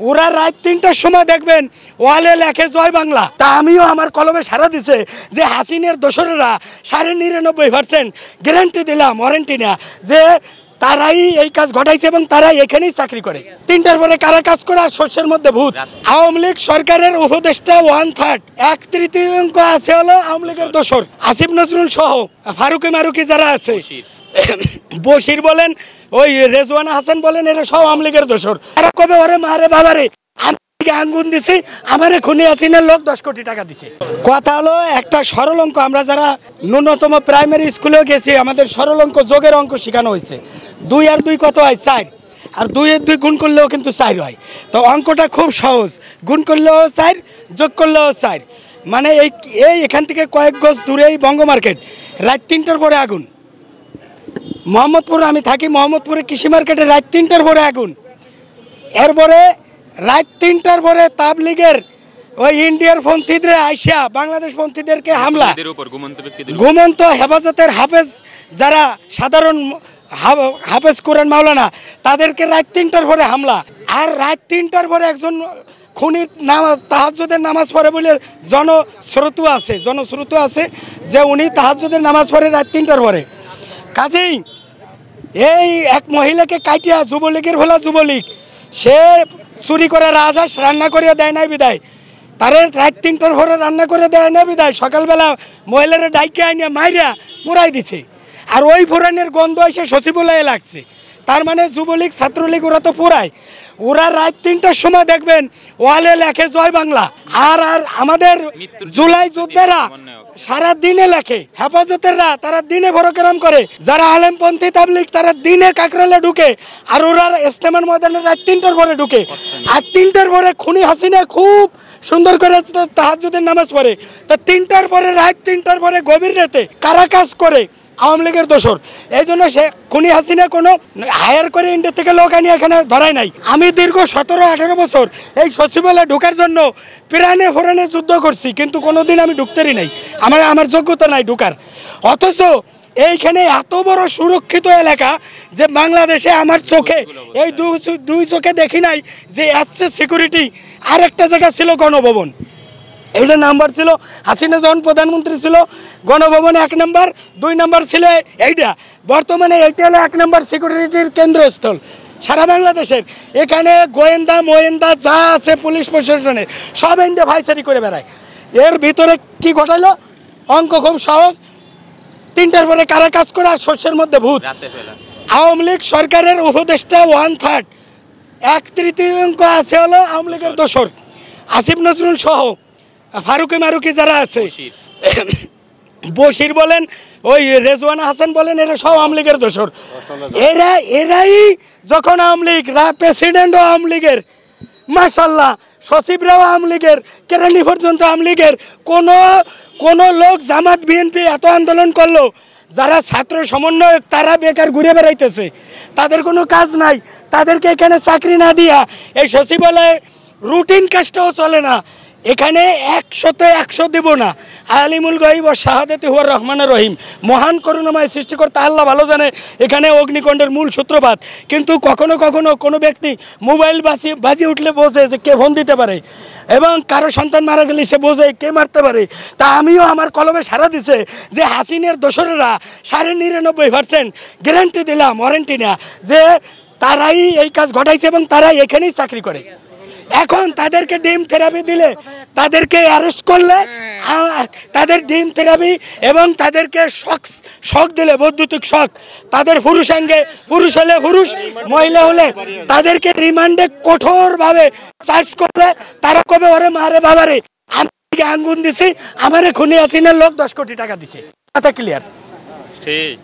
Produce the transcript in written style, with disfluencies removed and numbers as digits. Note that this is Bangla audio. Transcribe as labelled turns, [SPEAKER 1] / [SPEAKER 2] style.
[SPEAKER 1] ওরা রাত ৩টার সময় দেখবেন ওয়ালে লেখে জয় বাংলা। তা আমিও আমার কলমে সারা দিছে যে হাসিনের দোসরেরা ৯৯% গ্যারান্টি দিলাম, ওয়ারেন্টি না, যে তারাই এই কাজ ঘটাইছে এবং তারাই এখানেই চাকরি করে। ৩টার পরে কারা কাজ করে আর শস্যের মধ্যে ভূত। আওয়ামী লীগ সরকারের উপদেষ্টা 1/3 1/3 আছে হলো আওয়ামী লীগের দোসর, আসিফ নজরুল সহ ফারুকি মারুকি যারা আছে, বশির বলেন, ওই রেজওয়ানা হাসান বলেন, এরা সব আওয়ামী লীগের দোসর। এরা কবে ওরে মারে বাবারে আঙ্গুন দিছি, আমারে খুনি হাসিনার লোক 10 কোটি টাকা দিছে। কথা হলো একটা সরল অঙ্ক, আমরা যারা ন্যূনতম প্রাইমারি স্কুলেও গেছি আমাদের সরল অঙ্ক যোগের অঙ্ক শেখানো হয়েছে। 2 আর 2 কত হয়? 4। আর 2 এর 2 গুণ করলেও কিন্তু 4 হয়। তো অঙ্কটা খুব সহজ, গুণ করলেও 4, যোগ করলেও 4। মানে এই এখান থেকে কয়েক গজ দূরেই বঙ্গ মার্কেট, রাত 3টার পরে আগুন। মোহাম্মদপুর আমি থাকি, মোহাম্মদপুরে কৃষি মার্কেটে রাত 3টার পরে আগুন। এরপরে রাত 3টার পরে তাবলিগের ওই ইন্ডিয়ার পন্থীদের আইসা বাংলাদেশ পন্থীদেরকে হামলা, ঘুমন্ত হেফাজতের হাফেজ যারা সাধারণ হাফেজ কোরআন মাওলানা, তাদেরকে রাত 3টার পরে হামলা। আর রাত 3টার পরে একজন খুনির নামাজ, তাহাজ্জুদের নামাজ পড়ে বলে জনশ্রুত আছে যে উনি তাহাজ্জুদের নামাজ পড়ে রাত 3টার পরে। কাজেই এই এক মহিলাকে কাটিয়া যুবলীগের হলা যুবলীগ, সে চুরি করে রাজহাঁস রান্না করে দেয় নাই বিদায়, তারে রাত 3টার পরে রান্না করে দেয় না বিদায় সকালবেলা মহিলারা ডাইকে আইনে মাইরা পুরাই দিছে। আর ওই পুরানের গন্ধ এসে সচিবালয়ে লাগছে। তার মানে যুবলীগ ছাত্রলীগ ওরা তো পুরায়। ওরা রাত 3টার সময় দেখবেন ওয়ালে লেখে জয় বাংলা। আর আমাদের জুলাই যোদ্ধারা সারা দিনে লেখে, হেফাজতেররা তারা দিনে প্রোগ্রাম করে, যারা আলেমপন্থী তাবলিগ তারা দিনে কাকরালে ঢুকে, আর ওরা ইস্তেমার ময়দানে রাত 3টার পরে ঢুকে। আর 3টার পরে খুনি হাসিনা খুব সুন্দর করে তাহাজ্জুদের নামাজ পড়ে। তা 3টার পরে রাত 3টার পরে গভীর রাতে কারা কাজ করে? আওয়ামী লীগের দোসর। এই জন্য সে খুনি হাসিনা কোনো হায়ার করে ইন্ডিয়া থেকে লোক আনি এখানে ধরাই নাই। আমি দীর্ঘ 17-18 বছর এই সচিবালয়ে ঢোকার জন্য প্রাণে ফোরানে যুদ্ধ করছি, কিন্তু কোনোদিন আমি ঢুকতেরই নাই, আমার যোগ্যতা নাই ঢুকার। অথচ এইখানে এত বড় সুরক্ষিত এলাকা যে বাংলাদেশে আমার চোখে এই দুই চোখে দেখি নাই যে এত সিকিউরিটি। আরেকটা জায়গা ছিল গণভবন, এইটা নাম্বার ছিল হাসিনা যখন প্রধানমন্ত্রী ছিল, গণভবন 1 নাম্বার, 2 নাম্বার ছিল এইটা। বর্তমানে এইটা হলো 1 নাম্বার সিকিউরিটির কেন্দ্রস্থল সারা বাংলাদেশের। এখানে গোয়েন্দা যা আছে পুলিশ প্রশাসনের সব ইন্ডিয়া ভাইসারি করে বেড়ায়। এর ভিতরে কি ঘটালো? অঙ্ক খুব সহজ, 3টার পরে কারা কাজ করে আর শস্যের মধ্যে ভূত। আওয়ামী লীগ সরকারের উপদেষ্টা 1/3 1/3 আছে হলো আওয়ামী লীগের দোসর, আসিফ নজরুল সহ ফারুকি মারুকি যারা আছে, বশির বলেন, ওই রেজওয়ানা হাসান বলেন, এরা সব আওয়ামী লীগের দোসর। এরাই যখন আওয়ামী লীগ, প্রেসিডেন্টও আওয়ামী লীগের, মাশাল্লাহ সচিবরাও আওয়ামী লীগের, কেরানি পর্যন্ত আওয়ামী লীগের। কোনো লোক জামাত বিএনপি এত আন্দোলন করলো, যারা ছাত্র সমন্বয়ক তারা বেকার ঘুরে বেড়াইতেছে, তাদের কোনো কাজ নাই, তাদেরকে এখানে চাকরি না দিয়া এই সচিবালয়ে রুটিন কাজটাও চলে না। এখানে 100-100 দেব না। আলিমুল গায়ব ও শাহাদাতি হুয়ার রহমানুর রহিম, মহান করুণাময় সৃষ্টিকর্তা আল্লাহ ভালো জানে এখানে অগ্নিকাণ্ডের মূল সূত্রপাত। কিন্তু কখনো কোনো ব্যক্তি মোবাইল বাজি উঠলে বোঝে যে কে ফোন দিতে পারে, এবং কারো সন্তান মারা গেলে সে বোঝে কে মারতে পারে। তা আমিও আমার কলমে সারা দিছে যে হাসিনের দোসরেরা ৯৯% গ্যারান্টি দিলাম, ওয়ারেন্টি না, যে তারাই এই কাজ ঘটাইছে এবং তারাই এখানেই চাকরি করে। এখন তাদেরকে ডিম থেরাপি দিলে, তাদেরকে অ্যারেস্ট করলে তাদের ডিম থেরাপি এবং তাদেরকে শক দিলে, বৈদ্যুতিক শক, তাদের পুরুষাঙ্গে, পুরুষ হলে পুরুষ, মহিলা হলে তাদেরকে রিমান্ডে কঠোরভাবে চার্জ করলে তারা কবে ওরে মারে বাবারে আমি আঙ্গুন দিছি, আমারে খুনি হাসিনার লোক 10 কোটি টাকা দিছে। কথা ক্লিয়ার? ঠিক।